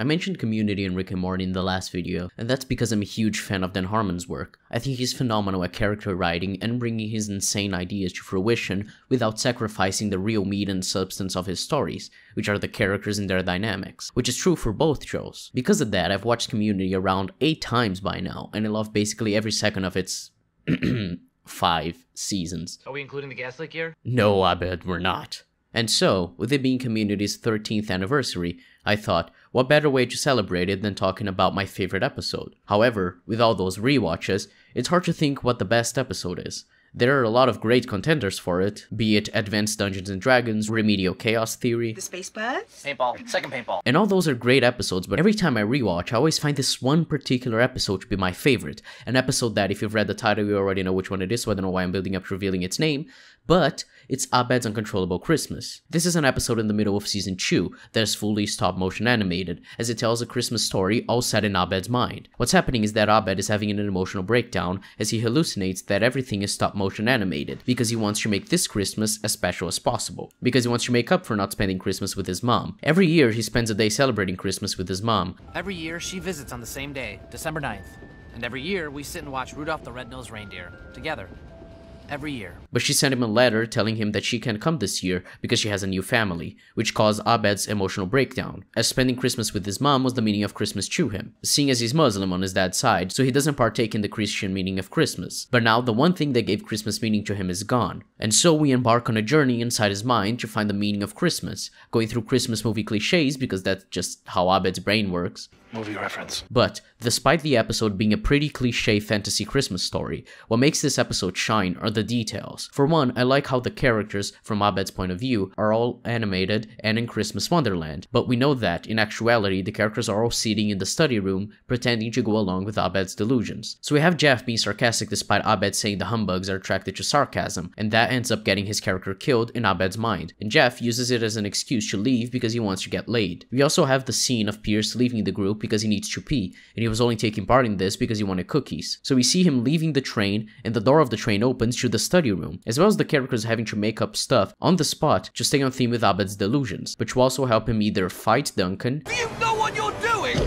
I mentioned Community and Rick and Morty in the last video, and that's because I'm a huge fan of Dan Harmon's work. I think he's phenomenal at character writing and bringing his insane ideas to fruition without sacrificing the real meat and substance of his stories, which are the characters and their dynamics, which is true for both shows. Because of that, I've watched Community around 8 times by now, and I love basically every second of its 5 seasons. Are we including the gas leak here? No, Abed, we're not. And so, with it being Community's 13th anniversary, I thought, what better way to celebrate it than talking about my favorite episode? However, with all those rewatches, it's hard to think what the best episode is. There are a lot of great contenders for it, be it Advanced Dungeons & Dragons, Remedial Chaos Theory, The Space Birds, Paintball. Second paintball. and all those are great episodes, but every time I rewatch, I always find this one particular episode to be my favorite. An episode that, if you've read the title, you already know which one it is, so I don't know why I'm building up to revealing its name, but it's Abed's Uncontrollable Christmas. This is an episode in the middle of season 2 that is fully stop-motion animated, as it tells a Christmas story all set in Abed's mind. What's happening is that Abed is having an emotional breakdown as he hallucinates that everything is stop-motion animated, because he wants to make this Christmas as special as possible, because he wants to make up for not spending Christmas with his mom. Every year he spends a day celebrating Christmas with his mom. Every year she visits on the same day, December 9th. And every year we sit and watch Rudolph the Red-Nosed Reindeer, together. Every year. But she sent him a letter telling him that she can't come this year because she has a new family, which caused Abed's emotional breakdown, as spending Christmas with his mom was the meaning of Christmas to him, seeing as he's Muslim on his dad's side, so he doesn't partake in the Christian meaning of Christmas. But now the one thing that gave Christmas meaning to him is gone, and so we embark on a journey inside his mind to find the meaning of Christmas, going through Christmas movie cliches because that's just how Abed's brain works. Movie reference. But, despite the episode being a pretty cliche fantasy Christmas story, what makes this episode shine are the details. For one, I like how the characters, from Abed's point of view, are all animated and in Christmas Wonderland, but we know that, in actuality, the characters are all sitting in the study room, pretending to go along with Abed's delusions. So we have Jeff being sarcastic despite Abed saying the humbugs are attracted to sarcasm, and that ends up getting his character killed in Abed's mind, and Jeff uses it as an excuse to leave because he wants to get laid. We also have the scene of Pierce leaving the group because he needs to pee, and he was only taking part in this because he wanted cookies. So we see him leaving the train, and the door of the train opens to the study room, as well as the characters having to make up stuff on the spot to stay on theme with Abed's delusions, which will also help him either fight Duncan. Do you know what you're doing?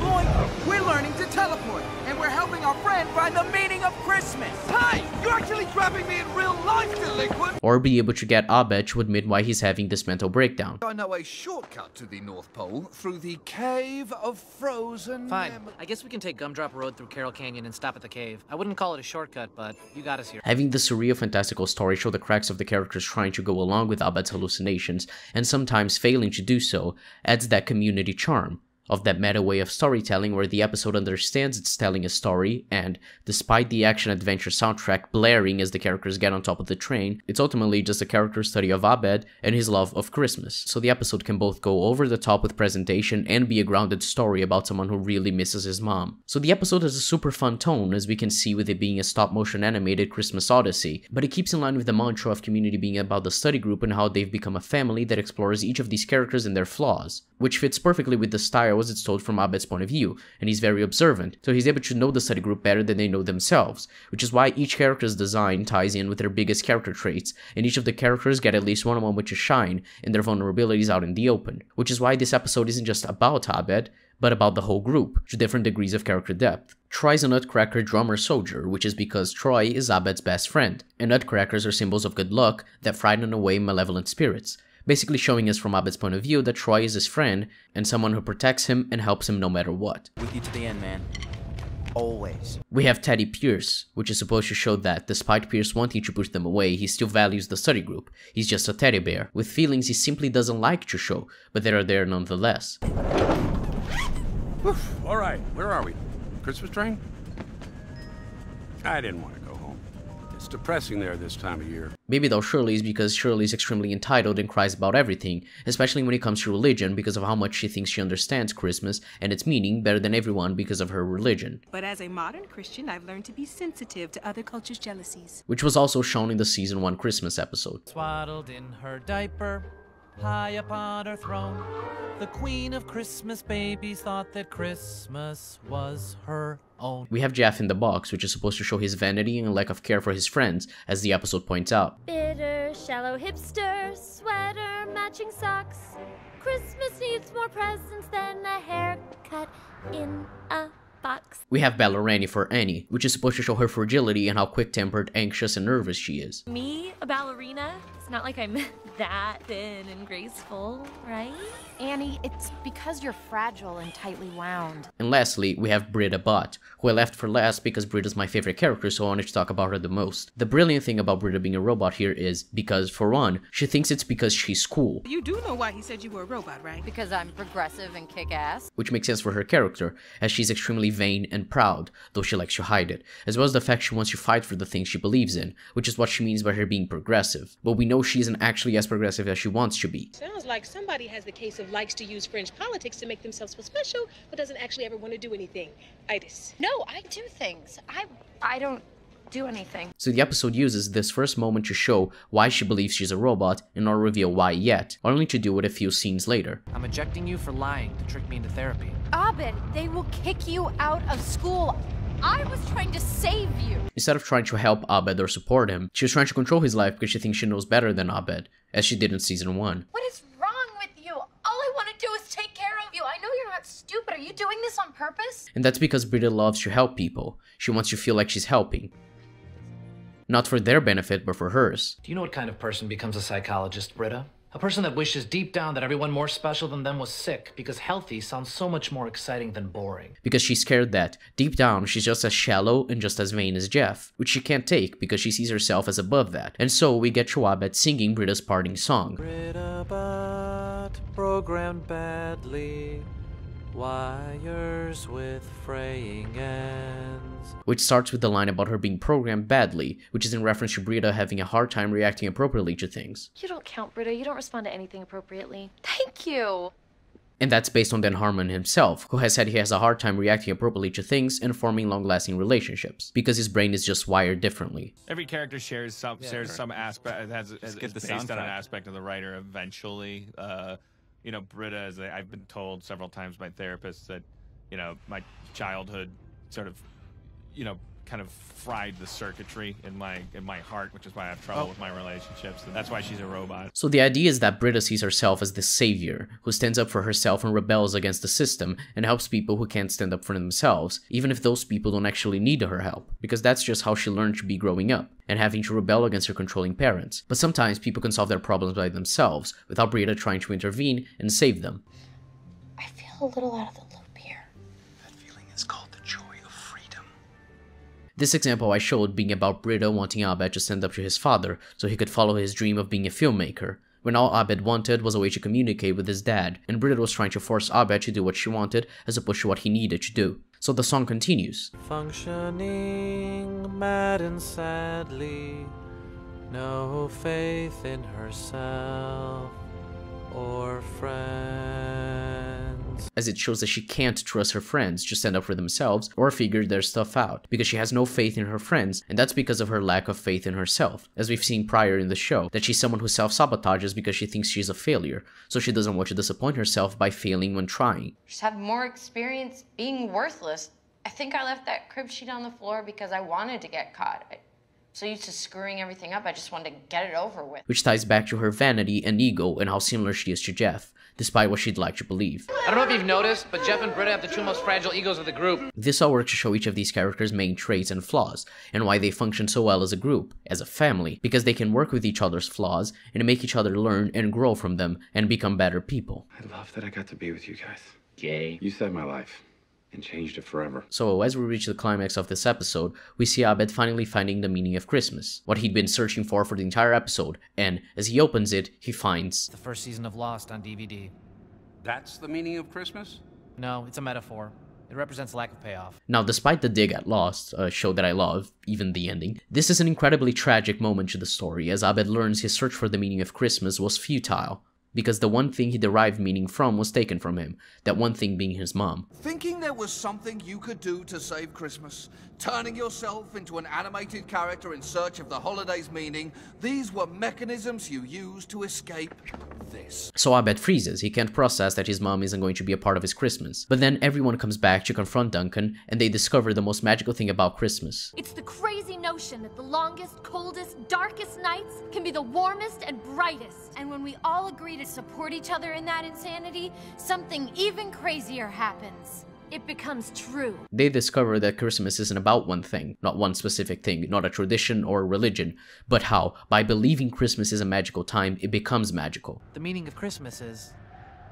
We're learning to teleport, and we're helping our friend find the meaning of Christmas. Hey, you're actually grabbing me in real life, delinquent. Or be able to get Abed to admit why he's having this mental breakdown. I know a shortcut to the North Pole through the Cave of Frozen. Fine. I guess we can take Gumdrop Road through Carroll Canyon and stop at the cave. I wouldn't call it a shortcut, but you got us here. Having the surreal fantastical story show the cracks of the characters trying to go along with Abed's hallucinations, and sometimes failing to do so, adds that community charm of that meta way of storytelling where the episode understands it's telling a story, and, despite the action-adventure soundtrack blaring as the characters get on top of the train, it's ultimately just a character study of Abed and his love of Christmas, so the episode can both go over the top with presentation and be a grounded story about someone who really misses his mom. So the episode has a super fun tone, as we can see with it being a stop-motion animated Christmas odyssey, but it keeps in line with the mantra of Community being about the study group and how they've become a family that explores each of these characters and their flaws, which fits perfectly with the style as it's told from Abed's point of view, and he's very observant, so he's able to know the study group better than they know themselves, which is why each character's design ties in with their biggest character traits, and each of the characters get at least one moment which is shine and their vulnerabilities out in the open, which is why this episode isn't just about Abed, but about the whole group, to different degrees of character depth. Troy's a nutcracker drummer soldier, which is because Troy is Abed's best friend, and nutcrackers are symbols of good luck that frighten away malevolent spirits, basically showing us from Abed's point of view that Troy is his friend and someone who protects him and helps him no matter what. With you to the end, man. Always. We have Teddy Pierce, which is supposed to show that, despite Pierce wanting to push them away, he still values the study group. He's just a teddy bear, with feelings he simply doesn't like to show, but they are there nonetheless. Alright, where are we? Christmas train? I didn't want to go home. It's depressing there this time of year. Maybe though Shirley's because Shirley's extremely entitled and cries about everything, especially when it comes to religion because of how much she thinks she understands Christmas and its meaning better than everyone because of her religion. But as a modern Christian, I've learned to be sensitive to other cultures' jealousies. Which was also shown in the season 1 Christmas episode. Swaddled in her diaper, high upon her throne, the queen of Christmas babies thought that Christmas was her own. We have Jeff in the box, which is supposed to show his vanity and lack of care for his friends, as the episode points out. Bitter, shallow hipster, sweater, matching socks. Christmas needs more presents than a haircut in a box. We have Ballerani for Annie, which is supposed to show her fragility and how quick-tempered, anxious, and nervous she is. Me, a ballerina? It's not like I'm that thin and graceful, right? Annie, it's because you're fragile and tightly wound. And lastly, we have Britta Bott, who I left for last because Britta's my favorite character, so I wanted to talk about her the most. The brilliant thing about Britta being a robot here is, because, for one, she thinks it's because she's cool. You do know why he said you were a robot, right? Because I'm progressive and kick-ass. Which makes sense for her character, as she's extremely vain and proud, though she likes to hide it, as well as the fact she wants to fight for the things she believes in, which is what she means by her being progressive. But we know she isn't actually as progressive as she wants to be. Sounds like somebody has the case of likes to use fringe politics to make themselves feel special, but doesn't actually ever want to do anything. Itis. No, I do things. I don't do anything. So the episode uses this first moment to show why she believes she's a robot and not reveal why yet, only to do it a few scenes later. I'm ejecting you for lying to trick me into therapy. Abed, they will kick you out of school. I was trying to save you. Instead of trying to help Abed or support him, she was trying to control his life because she thinks she knows better than Abed, as she did in season 1. What is wrong with you? All I want to do is take care of you. I know you're not stupid. Are you doing this on purpose? And that's because Britta loves to help people. She wants to feel like she's helping. Not for their benefit, but for hers. Do you know what kind of person becomes a psychologist, Britta? A person that wishes deep down that everyone more special than them was sick, because healthy sounds so much more exciting than boring. Because she's scared that, deep down, she's just as shallow and just as vain as Jeff, which she can't take because she sees herself as above that. And so we get Abed singing Britta's parting song. Britta Bott, programmed badly, wires with fraying ends. Which starts with the line about her being programmed badly, which is in reference to Britta having a hard time reacting appropriately to things. You don't count, Britta. You don't respond to anything appropriately. Thank you. And that's based on Dan Harmon himself, who has said he has a hard time reacting appropriately to things and forming long-lasting relationships, because his brain is just wired differently. Every character shares some aspect, is based on an aspect of the writer eventually. You know, Britta, as I've been told several times by therapists, that, you know, my childhood sort of, you know, kind of fried the circuitry in my heart, which is why I have trouble with my relationships, and that's why she's a robot. So the idea is that Britta sees herself as the savior, who stands up for herself and rebels against the system, and helps people who can't stand up for themselves, even if those people don't actually need her help, because that's just how she learned to be growing up, and having to rebel against her controlling parents. But sometimes people can solve their problems by themselves, without Britta trying to intervene and save them. I feel a little out of the loop here. That feeling is called the joy of freedom. This example I showed being about Britta wanting Abed to stand up to his father so he could follow his dream of being a filmmaker, when all Abed wanted was a way to communicate with his dad, and Britta was trying to force Abed to do what she wanted as opposed to what he needed to do. So the song continues. Functioning mad and sadly, no faith in herself or friends. As it shows that she can't trust her friends to stand up for themselves or figure their stuff out, because she has no faith in her friends, and that's because of her lack of faith in herself, as we've seen prior in the show, that she's someone who self-sabotages because she thinks she's a failure, so she doesn't want to disappoint herself by failing when trying. Just have more experience being worthless. I think I left that crib sheet on the floor because I wanted to get caught. I'm so used to screwing everything up, I just wanted to get it over with. Which ties back to her vanity and ego and how similar she is to Jeff, despite what she'd like to believe. I don't know if you've noticed, but Jeff and Britta have the two most fragile egos of the group. This all works to show each of these characters' main traits and flaws, and why they function so well as a group, as a family, because they can work with each other's flaws and make each other learn and grow from them and become better people. I love that I got to be with you guys. Yay. You saved my life. And changed it forever. So as we reach the climax of this episode, we see Abed finally finding the meaning of Christmas, what he'd been searching for the entire episode, and as he opens it, he finds the first season of Lost on DVD. That's the meaning of Christmas? No, it's a metaphor. It represents lack of payoff. Now, despite the dig at Lost, a show that I love, even the ending, this is an incredibly tragic moment to the story, as Abed learns his search for the meaning of Christmas was futile, because the one thing he derived meaning from was taken from him, that one thing being his mom. Thinking there was something you could do to save Christmas, turning yourself into an animated character in search of the holiday's meaning, these were mechanisms you used to escape this. So Abed freezes. He can't process that his mom isn't going to be a part of his Christmas. But then everyone comes back to confront Duncan, and they discover the most magical thing about Christmas. It's the crazy notion that the longest, coldest, darkest nights can be the warmest and brightest. And when we all agree to support each other in that insanity, something even crazier happens. it becomes true. They discover that Christmas isn't about one thing, not one specific thing, not a tradition or religion, but how, by believing Christmas is a magical time, it becomes magical. The meaning of Christmas is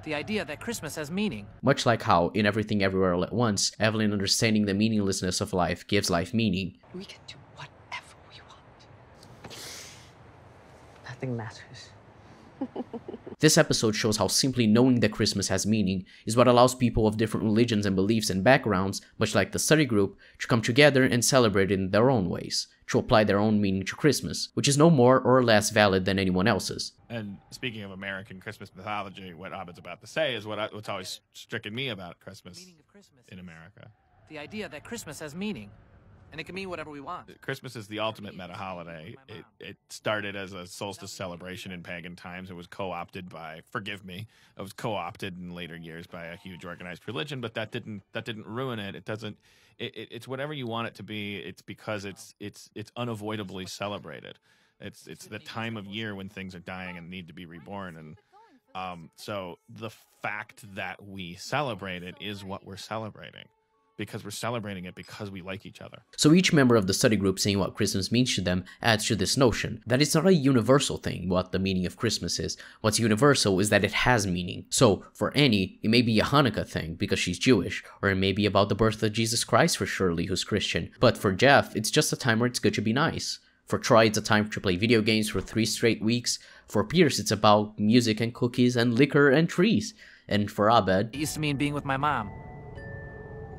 the idea that Christmas has meaning. Much like how, in Everything Everywhere All at Once, Evelyn understanding the meaninglessness of life gives life meaning. We can do whatever we want. Nothing matters. This episode shows how simply knowing that Christmas has meaning is what allows people of different religions and beliefs and backgrounds, much like the study group, to come together and celebrate it in their own ways, to apply their own meaning to Christmas, which is no more or less valid than anyone else's. And speaking of American Christmas mythology, what Abed's about to say is what's always stricken me about Christmas in America. The idea that Christmas has meaning, and it can mean whatever we want. Christmas is the ultimate meta holiday. It started as a solstice celebration in pagan times. It was co-opted by, forgive me, it was co-opted in later years by a huge organized religion, but that didn't ruin it. It doesn't. It's whatever you want it to be. It's because it's unavoidably celebrated. It's the time of year when things are dying and need to be reborn, and so the fact that we celebrate it is what we're celebrating. Because we're celebrating it because we like each other. So each member of the study group saying what Christmas means to them adds to this notion that it's not a universal thing what the meaning of Christmas is. What's universal is that it has meaning. So for Annie, it may be a Hanukkah thing because she's Jewish, or it may be about the birth of Jesus Christ for Shirley who's Christian. But for Jeff, it's just a time where it's good to be nice. For Troy, it's a time to play video games for 3 straight weeks. For Pierce, it's about music and cookies and liquor and trees. And for Abed, it used to mean being with my mom.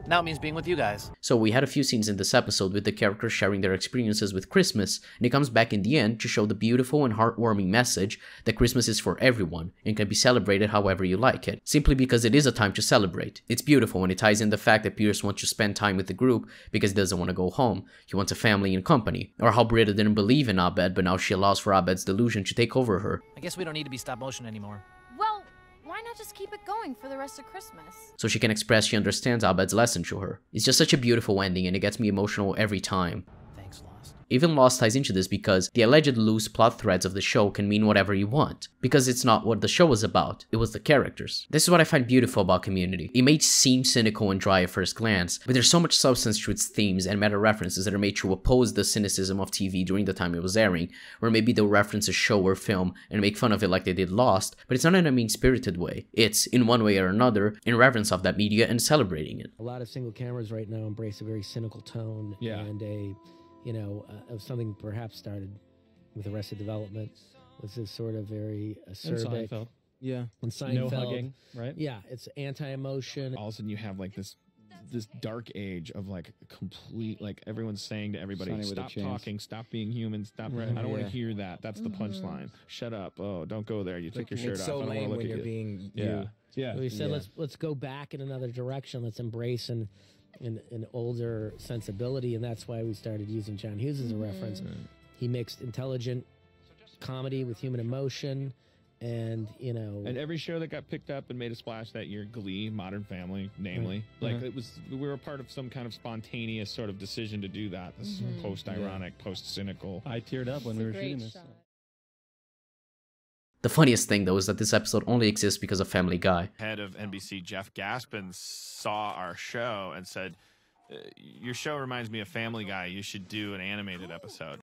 Now it means being with you guys. So we had a few scenes in this episode with the characters sharing their experiences with Christmas, and it comes back in the end to show the beautiful and heartwarming message that Christmas is for everyone and can be celebrated however you like it, simply because it is a time to celebrate. It's beautiful and it ties in the fact that Pierce wants to spend time with the group because he doesn't want to go home. He wants a family and company. Or how Britta didn't believe in Abed, but now she allows for Abed's delusion to take over her. I guess we don't need to be stop motion anymore. Well, why not just keep it going for the rest of Christmas? So she can express she understands Abed's lesson to her. It's just such a beautiful ending and it gets me emotional every time. Thanks, Lost. Even Lost ties into this because the alleged loose plot threads of the show can mean whatever you want. Because it's not what the show was about, it was the characters. This is what I find beautiful about Community. It may seem cynical and dry at first glance, but there's so much substance to its themes and meta references that are made to oppose the cynicism of TV during the time it was airing, or maybe they'll reference a show or film and make fun of it like they did Lost, but it's not in a mean-spirited way. It's, in one way or another, in reverence of that media and celebrating it. A lot of single cameras right now embrace a very cynical tone and a of something perhaps started with Arrested Development, was this sort of very acerbic. And Seinfeld. Yeah. And Seinfeld. No hugging, right? Yeah, it's anti-emotion. All of a sudden you have like this dark age of like complete, like everyone's saying to everybody, stop talking, stop being human, stop. Right. I don't want to hear that. That's the punchline. Shut up. Oh, don't go there. You took your shirt off. I don't want to look at you. Being yeah. Yeah. We said let's go back in another direction. Let's embrace an older sensibility, and that's why we started using John Hughes as a reference. He mixed intelligent comedy with human emotion, and and every show that got picked up and made a splash that year, Glee, Modern Family, namely, like we were a part of some kind of spontaneous sort of decision to do that. This post-ironic, post-cynical. I teared up when we were shooting this. The funniest thing, though, is that this episode only exists because of Family Guy. Head of NBC, Jeff Gaspin, saw our show and said, your show reminds me of Family Guy. You should do an animated episode.